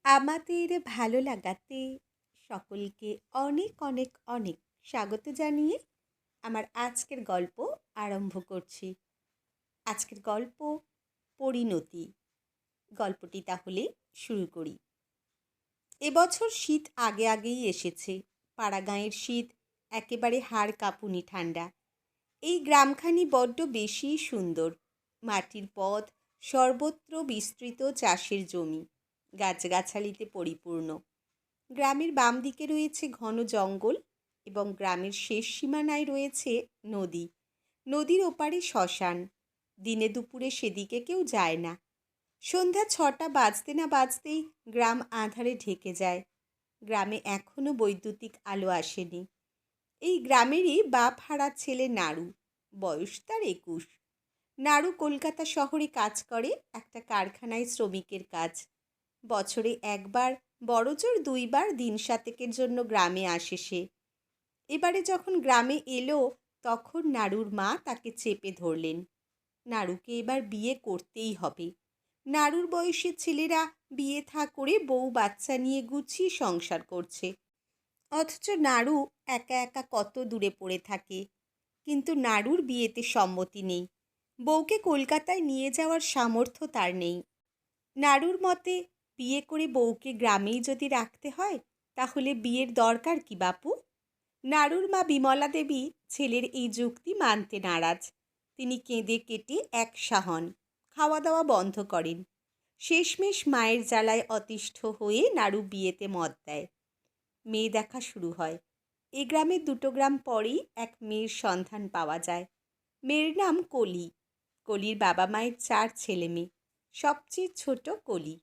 আমাদের ভালো লাগাতে সকলকে অনেক অনেক অনেক স্বাগত জানিয়ে আমার আজকের গল্প আরম্ভ করছি। আজকের গল্প পরিণতি। গল্পটি তাহলে শুরু করি। এবছর শীত আগে আগেই এসেছে। পাড়াগাঁয়ের শীত একেবারে হাড় কাঁপুনি ঠান্ডা। এই গ্রামখানি বড্ড বেশি সুন্দর। মাটির পথ, সর্বত্র বিস্তৃত চাষের জমি, গাছগাছালিতে পরিপূর্ণ। গ্রামের বাম দিকে রয়েছে ঘন জঙ্গল এবং গ্রামের শেষ সীমানায় রয়েছে নদী। নদীর ওপারে শ্মশান। দিনে দুপুরে সেদিকে কেউ যায় না। সন্ধ্যা 6টা বাজতে না বাজতেই গ্রাম আঁধারে ঢেকে যায়। গ্রামে এখনো বৈদ্যুতিক আলো আসেনি। এই গ্রামেরই বাপ হারা ছেলে নাড়ু। বয়স তার 21। নাড়ু কলকাতা শহরে কাজ করে, একটা কারখানায় শ্রমিকের কাজ। বছরে একবার, বড়জোর 2বার দিন সাতেকের জন্য গ্রামে আসে সে। এবারে যখন গ্রামে এলো তখন নাড়ুর মা তাকে চেপে ধরলেন। নাড়ুকে এবার বিয়ে করতেই হবে। নাড়ুর বয়সী ছেলেরা বিয়ে থা করে বউ বাচ্চা নিয়ে গুছিয়ে সংসার করছে, অথচ নাড়ু একা একা কত দূরে পড়ে থাকে। কিন্তু নাড়ুর বিয়েতে সম্মতি নেই। বউকে কলকাতায় নিয়ে যাওয়ার সামর্থ্য তার নেই। নাড়ুর মতে, বিয়ে করে বউকে গ্রামেই যদি রাখতে হয় তাহলে বিয়ের দরকার কি বাপু? নাড়ুর মা বিমলা দেবী ছেলের এই যুক্তি মানতে নারাজ। তিনি কেঁদে কেটে একসা হন, খাওয়া দাওয়া বন্ধ করেন। শেষমেশ মায়ের জ্বালায় অতিষ্ঠ হয়ে নাড়ু বিয়েতে মত দেয়। মেয়ে দেখা শুরু হয়। এ গ্রামে 2টো গ্রাম পরেই এক মেয়ের সন্ধান পাওয়া যায়। মেয়ের নাম কলি। কলির বাবা মায়ের 4 ছেলে মেয়ে। সবচেয়ে ছোট কলি।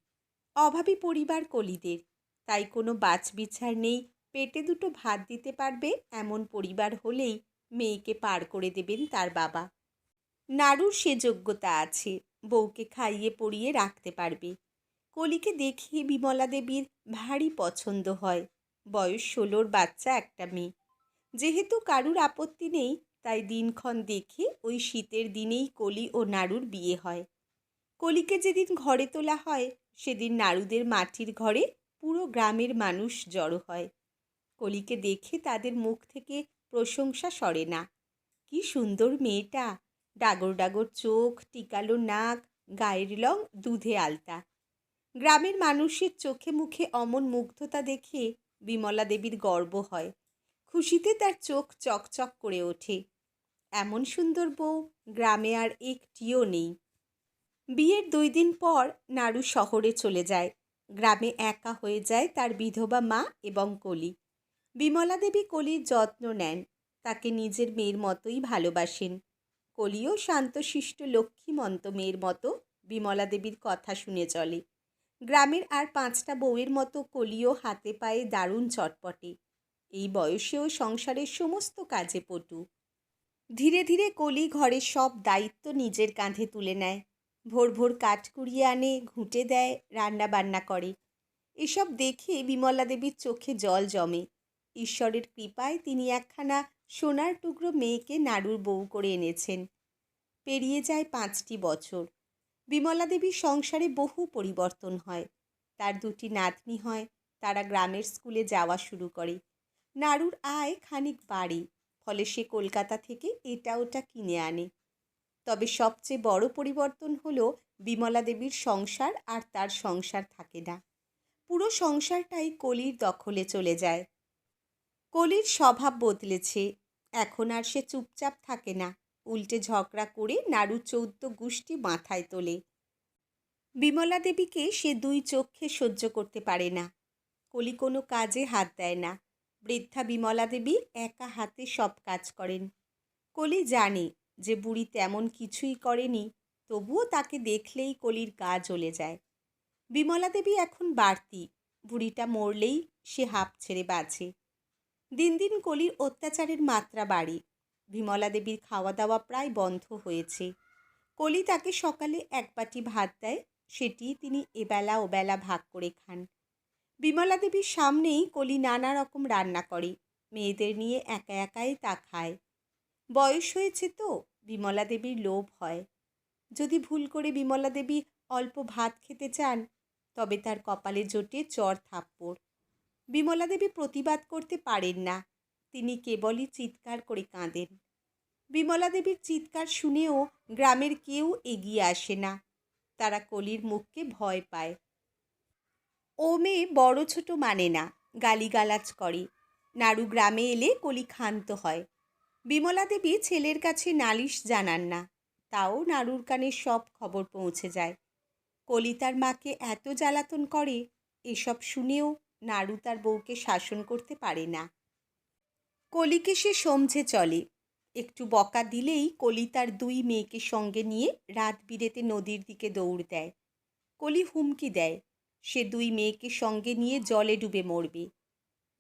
অভাবী পরিবার কলিদের, তাই কোনো বাছবিচার নেই। পেটে 2টো ভাত দিতে পারবে এমন পরিবার হলেই মেয়েকে পার করে দেবেন তার বাবা। নাড়ুর সে যোগ্যতা আছে, বউকে খাইয়ে পরিয়ে রাখতে পারবে। কলিকে দেখে বিমলা দেবীর ভারী পছন্দ হয়। বয়স 16-র বাচ্চা একটা মেয়ে। যেহেতু কারুর আপত্তি নেই, তাই দিনক্ষণ দেখে ওই শীতের দিনেই কলি ও নাড়ুর বিয়ে হয়। কলিকে যেদিন ঘরে তোলা হয় সেদিন নাড়ুদের মাটির ঘরে পুরো গ্রামের মানুষ জড়ো হয়। কলিকে দেখে তাদের মুখ থেকে প্রশংসা সরে না। কি সুন্দর মেয়েটা! ডাগর ডাগর চোখ, টিকালো নাক, গায়ের রং দুধে আলতা। গ্রামের মানুষের চোখে মুখে অমন মুগ্ধতা দেখে বিমলা দেবীর গর্ব হয়। খুশিতে তার চোখ চকচক করে ওঠে। এমন সুন্দর বউ গ্রামে আর একটিও নেই। বিয়ের 2 দিন পর নাড়ু শহরে চলে যায়। গ্রামে একা হয়ে যায় তার বিধবা মা এবং কলি। বিমলা দেবী কলির যত্ন নেন, তাকে নিজের মেয়ের মতোই ভালোবাসেন। কলিও শান্তশিষ্ট লক্ষ্মীমন্ত মেয়ের মতো বিমলা দেবীর কথা শুনে চলে। গ্রামের আর 5টা বউয়ের মতো কলিও হাতে পায়ে দারুণ চটপটে। এই বয়সেও সংসারের সমস্ত কাজে পটু। ধীরে ধীরে কলি ঘরের সব দায়িত্ব নিজের কাঁধে তুলে নেয়। ভোর ভোর কাঠ কুড়িয়ে আনে, ঘুঁটে দেয়, রান্না বান্না করে। এসব দেখে বিমলা দেবীর চোখে জল জমে। ঈশ্বরের কৃপায় তিনি একখানা সোনার টুকরো মেয়েকে নাড়ুর বউ করে এনেছেন। পেরিয়ে যায় 5টি বছর। বিমলা দেবীর সংসারে বহু পরিবর্তন হয়। তার 2টি নাতনি হয়। তারা গ্রামের স্কুলে যাওয়া শুরু করে। নাড়ুর আয় খানিক বাড়ে, ফলে সে কলকাতা থেকে এটা ওটা কিনে আনে। তবে সবচেয়ে বড় পরিবর্তন হলো বিমলা দেবীর সংসার আর তার সংসার থাকে না। পুরো সংসারটাই কলির দখলে চলে যায়। কলির স্বভাব বদলেছে। এখন আর সে চুপচাপ থাকে না, উল্টে ঝগড়া করে নাড়ু 14 গুষ্টি মাথায় তোলে। বিমলা দেবীকে সে 2 চোখে সহ্য করতে পারে না। কলি কোনো কাজে হাত দেয় না। বৃদ্ধা বিমলা দেবী একা হাতে সব কাজ করেন। কলি জানে যে বুড়ি তেমন কিছুই করেনি, তবুও তাকে দেখলেই কলির গা জ্বলে যায়। বিমলা দেবী এখন বাড়তি, বুড়িটা মরলেই সে হাঁপ ছেড়ে বাঁচে। দিন দিন কলির অত্যাচারের মাত্রা বাড়ে। বিমলা দেবীর খাওয়া দাওয়া প্রায় বন্ধ হয়েছে। কলি তাকে সকালে 1 বাটি ভাত দেয়, সেটি তিনি এবেলা ওবেলা ভাগ করে খান। বিমলা দেবীর সামনেই কলি নানা রকম রান্না করে, মেয়েদের নিয়ে একা একাই তা খায়। বয়স হয়েছে তো বিমলা দেবীর লোভ হয়। যদি ভুল করে বিমলা দেবী অল্প ভাত খেতে চান, তবে তার কপালে জোটে চর থাপ্পড়। বিমলা দেবী প্রতিবাদ করতে পারেন না, তিনি কেবলই চিৎকার করে কাঁদেন। বিমলা দেবীর চিৎকার শুনেও গ্রামের কেউ এগিয়ে আসে না, তারা কলির মুখকে ভয় পায়। ও মেয়ে বড় ছোট মানে না, গালিগালাজ করে। নাড়ু গ্রামে এলে কলি ক্ষান্ত হয়। বিমলা দেবী ছেলের কাছে নালিশ জানান না, তাও নাড়ুর কানে সব খবর পৌঁছে যায়। কলি তার মাকে এত জ্বালাতন করে, এসব শুনেও নাড়ু তার বউকে শাসন করতে পারে না। কলিকে সে সমঝে চলে। একটু বকা দিলেই কলি তার দুই মেয়েকে সঙ্গে নিয়ে রাত বিরেতে নদীর দিকে দৌড় দেয়। কলি হুমকি দেয়, সে দুই মেয়েকে সঙ্গে নিয়ে জলে ডুবে মরবে।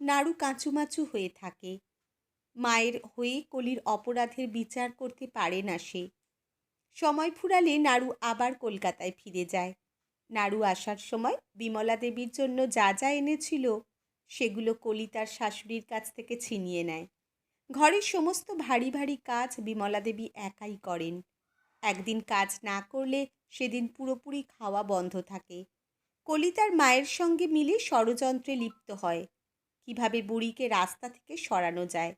নাড়ু কাঁচুমাচু হয়ে থাকে। মায়ের হয়ে কলির অপরাধের বিচার করতে পারে না সে। সময় ফুরালে নাড়ু আবার কলকাতায় ফিরে যায়। নাড়ু আসার সময় বিমলা দেবীর জন্য যা যা এনেছিল সেগুলো কলি তার শাশুড়ির কাছ থেকে ছিনিয়ে নেয়। ঘরের সমস্ত ভারী ভারী কাজ বিমলা দেবী একাই করেন। একদিন কাজ না করলে সেদিন পুরোপুরি খাওয়া বন্ধ থাকে। কলি তার মায়ের সঙ্গে মিলে ষড়যন্ত্রে লিপ্ত হয়, কিভাবে বুড়িকে রাস্তা থেকে সরানো যায়।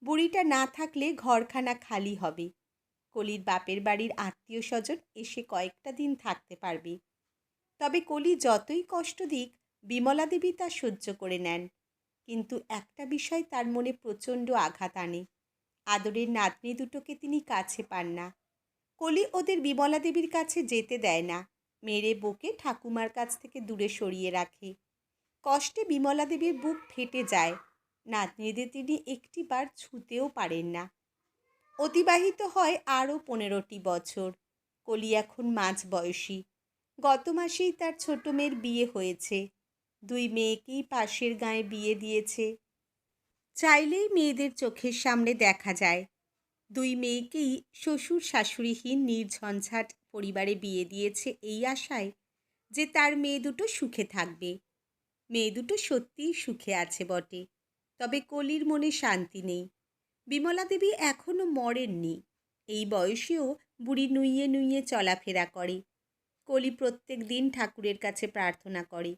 বুড়িটা না থাকলে ঘরখানা খালি হবে। কলির বাপের বাড়ির আত্মীয় স্বজন এসে কয়েকটা দিন থাকতে পারবে। তবে কলি যতই কষ্ট দিক, বিমলা দেবী তা সহ্য করে নেন। কিন্তু একটা বিষয় তার মনে প্রচণ্ড আঘাত আনে, আদরের নাতনি দুটোকে তিনি কাছে পান না। কলি ওদের বিমলা দেবীর কাছে যেতে দেয় না, মেরে বকে ঠাকুমার কাছ থেকে দূরে সরিয়ে রাখে। কষ্টে বিমলা দেবীর বুক ফেটে যায়, নাতনিদের তিনি একটিবার ছুঁতেও পারেন না। অতিবাহিত হয় আরও 15টি বছর। কলি এখন মাঝ বয়সী। গত মাসেই তার ছোট মেয়ের বিয়ে হয়েছে। দুই মেয়েকেই পাশের গাঁয়ে বিয়ে দিয়েছে। চাইলেই মেয়েদের চোখের সামনে দেখা যায়। দুই মেয়েকেই শ্বশুর শাশুড়িহীন নির্ঝঞ্ঝাট পরিবারে বিয়ে দিয়েছে এই আশায় যে তার মেয়ে দুটো সুখে থাকবে। মেয়ে দুটো সত্যিই সুখে আছে বটে, তবে কলির মনে শান্তি নেই। বিমলা দেবী এখনো মরেননি। এই বয়সেও বুড়ি নুইয়ে নুইয়ে চলাফেরা করে। কলি প্রত্যেক দিন ঠাকুরের কাছে প্রার্থনা করে,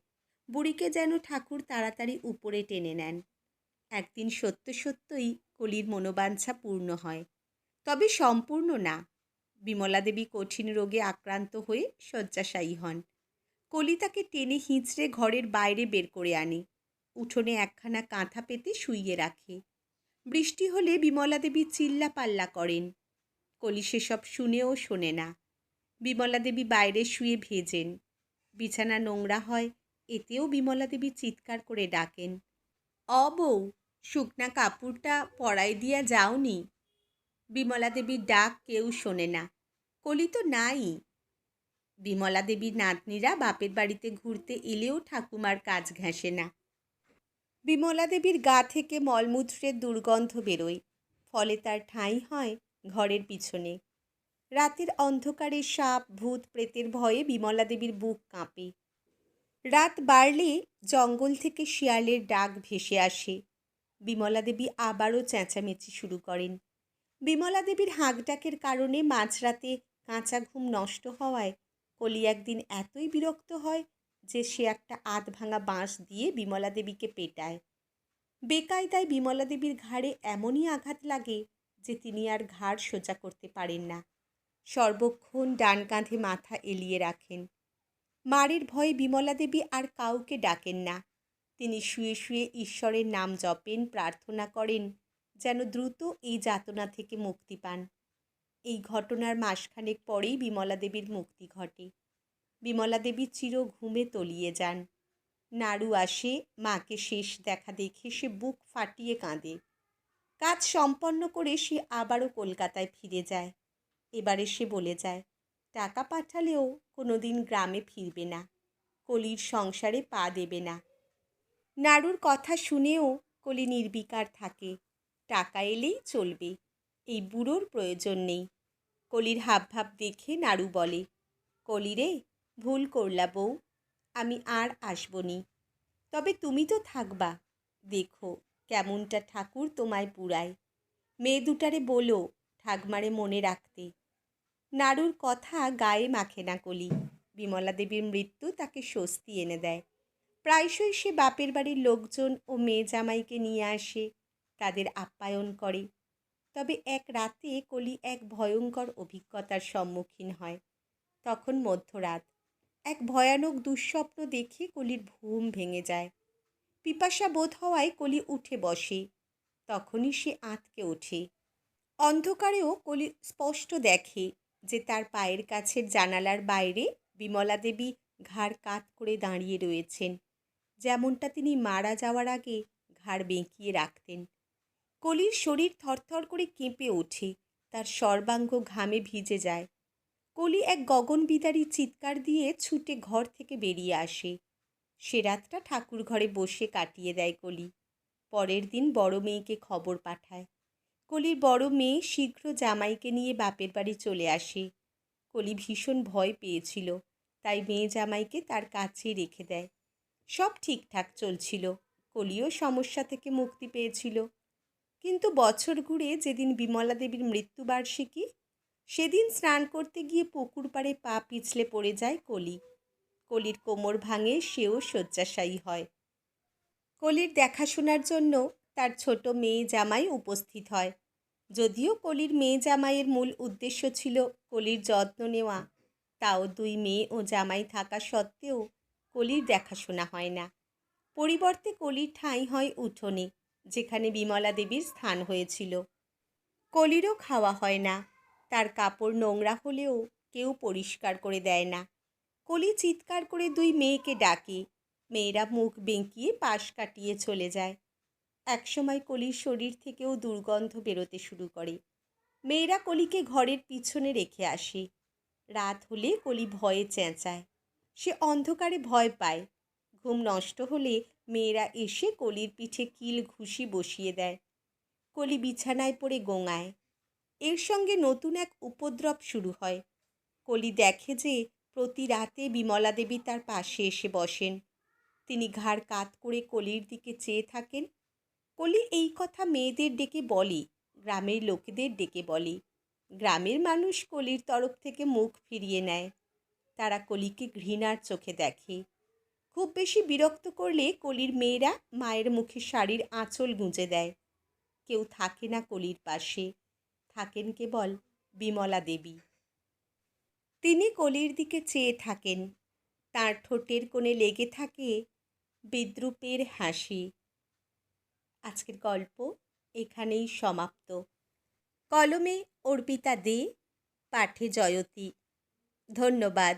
বুড়িকে যেন ঠাকুর তাড়াতাড়ি উপরে টেনে নেন। একদিন সত্য সত্যই কলির মনোবাঞ্ছা পূর্ণ হয়, তবে সম্পূর্ণ না। বিমলা দেবী কঠিন রোগে আক্রান্ত হয়ে শয্যাশায়ী হন। কলি তাকে টেনে হিঁচড়ে ঘরের বাইরে বের করে আনে, উঠোনে একখানা কাঁথা পেতে শুইয়ে রাখে। বৃষ্টি হলে বিমলা দেবী চিল্লা পাল্লা করেন। কলি সেসব শুনেও শোনে না। বিমলা দেবী বাইরে শুয়ে ভেজেন, বিছানা নোংরা হয়, এতেও বিমলা দেবী চিৎকার করে ডাকেন, অ বউ, শুকনা কাপড়টা পরাই দিয়া যাওনি। বিমলা দেবীর ডাক কেউ শোনে না, কলি তো নাই। বিমলা দেবীর নাতনিরা বাপের বাড়িতে ঘুরতে এলেও ঠাকুমার কাজ ঘেঁষে না। বিমলা দেবীর গা থেকে মলমূত্রের দুর্গন্ধ বেরোয়, ফলে তার ঠাঁই হয় ঘরের পিছনে। রাতের অন্ধকারে সাপ ভূত প্রেতের ভয়ে বিমলা দেবীর বুক কাঁপে। রাত বাড়লে জঙ্গল থেকে শিয়ালের ডাক ভেসে আসে। বিমলা দেবী আবারও চেঁচামেচি শুরু করেন। বিমলা দেবীর হাঁক ডাকের কারণে মাঝরাতে কাঁচা ঘুম নষ্ট হওয়ায় কলি একদিন এতই বিরক্ত হয় যে সে একটা আধ ভাঙা বাঁশ দিয়ে বিমলা দেবীকে পেটায়। বেকায়দায় বিমলা দেবীর ঘাড়ে এমনই আঘাত লাগে যে তিনি আর ঘাড় সোজা করতে পারেন না। সর্বক্ষণ ডান কাঁধে মাথা এলিয়ে রাখেন। মারের ভয়ে বিমলা দেবী আর কাউকে ডাকেন না। তিনি শুয়ে শুয়ে ঈশ্বরের নাম জপেন, প্রার্থনা করেন যেন দ্রুত এই যাতনা থেকে মুক্তি পান। এই ঘটনার মাসখানেক পরেই বিমলা দেবীর মুক্তি ঘটে। বিমলা দেবী চির ঘুমে তলিয়ে যান। নাড়ু আসে, মাকে শেষ দেখা দেখে সে বুক ফাটিয়ে কাঁদে। কাজ সম্পন্ন করে সে আবারও কলকাতায় ফিরে যায়। এবারে সে বলে যায়, টাকা পাঠালেও কোনোদিন গ্রামে ফিরবে না, কলির সংসারে পা দেবে না। নাড়ুর কথা শুনেও কলি নির্বিকার থাকে। টাকা এলেই চলবে, এই বুড়োর প্রয়োজন নেই। কলির হাবভাব দেখে নাড়ু বলে, কলি রে, ভুল করলা বউ, আমি আর আসবনি। তবে তুমি তো থাকবা, দেখো কেমনটা ঠাকুর তোমায় পুরায়। মেয়ে দুটারে বলো ঠাকমারে মনে রাখতে। নাড়ুর কথা গায়ে মাখে না কলি, বিমলা দেবীর মৃত্যু তাকে স্বস্তি এনে দেয়। প্রায়শই সে বাপের বাড়ির লোকজন ও মেয়ে জামাইকে নিয়ে আসে, তাদের আপ্যায়ন করে। তবে এক রাতে কলি এক ভয়ঙ্কর অভিজ্ঞতার সম্মুখীন হয়। তখন মধ্যরাত। এক ভয়ানক দুঃস্বপ্ন দেখে কলির ঘুম ভেঙে যায়। পিপাসা বোধ হওয়ায় কলি উঠে বসে। তখনই সে আঁতকে ওঠে। অন্ধকারেও কলি স্পষ্ট দেখে যে তার পায়ের কাছের জানালার বাইরে বিমলা দেবী ঘাড় কাত করে দাঁড়িয়ে রয়েছেন, যেমনটা তিনি মারা যাওয়ার আগে ঘাড় বেঁকিয়ে রাখতেন। কলির শরীর থরথর করে কেঁপে ওঠে, তার সর্বাঙ্গ ঘামে ভিজে যায়। কলি এক গগনবিদারী চিৎকার দিয়ে ছুটে ঘর থেকে বেরিয়ে আসে। সে রাতটা ঠাকুর ঘরে বসে কাটিয়ে দেয় কলি। পরের দিন বড় মেয়েকে খবর পাঠায়। কলির বড় মেয়ে শীঘ্র জামাইকে নিয়ে বাপের বাড়ি চলে আসে। কলি ভীষণ ভয় পেয়েছিল, তাই মেয়ে জামাইকে তার কাছেই রেখে দেয়। সব ঠিকঠাক চলছিল, কলিও সমস্যা থেকে মুক্তি পেয়েছিল। কিন্তু বছর ঘুরে যেদিন বিমলা দেবীর মৃত্যুবার্ষিকী, সেদিন স্নান করতে গিয়ে পুকুর পাড়ে পা পিছলে পড়ে যায় কলি। কলির কোমর ভাঙে, সেও শয্যাশায়ী হয়। কলির দেখাশোনার জন্য তার ছোট মেয়ে জামাই উপস্থিত হয়। যদিও কলির মেয়ে জামাইয়ের মূল উদ্দেশ্য ছিল কলির যত্ন নেওয়া, তাও দুই মেয়ে ও জামাই থাকা সত্ত্বেও কলির দেখাশোনা হয় না। পরিবর্তে কলির ঠাঁই হয় উঠোনে, যেখানে বিমলা দেবীর স্থান হয়েছিল। কলিরও খাওয়া হয় না। তার কাপড় নোংরা হলেও কেউ পরিষ্কার করে দেয় না। কলি চিৎকার করে দুই মেয়েকে ডাকে। মেয়েরা মুখ বেঁকিয়ে পাশ কাটিয়ে চলে যায়। একসময় কলির শরীর থেকেও দুর্গন্ধ বেরোতে শুরু করে। মেয়েরা কলিকে ঘরের পিছনে রেখে আসে। রাত হলে কলি ভয়ে চেঁচায়। সে অন্ধকারে ভয় পায়। ঘুম নষ্ট হলে মেয়েরা এসে কলির পিঠে কিল ঘুষি বসিয়ে দেয়। কলি বিছানায় পড়ে গোঙায়। এর সঙ্গে নতুন এক উপদ্রব শুরু হয়। কলি দেখে যে প্রতি রাতে বিমলা দেবী তার পাশে এসে বসেন। তিনি ঘাড় কাত করে কলির দিকে চেয়ে থাকেন। কলি এই কথা মেয়েদের ডেকে বলে, গ্রামের লোকেদের ডেকে বলে। গ্রামের মানুষ কলির তরফ থেকে মুখ ফিরিয়ে নেয়। তারা কলিকে ঘৃণার চোখে দেখে। খুব বেশি বিরক্ত করলে কলির মেয়েরা মায়ের মুখে শাড়ির আঁচল গুঁজে দেয়। কেউ থাকে না কলির পাশে, থাকেন কেবল বিমলা দেবী। তিনি কলির দিকে চেয়ে থাকেন। তার ঠোঁটের কোণে লেগে থাকে বিদ্রূপের হাসি। আজকের গল্প এখানেই সমাপ্ত। কলমে অর্পিতা দে, পাঠে জয়তী। ধন্যবাদ।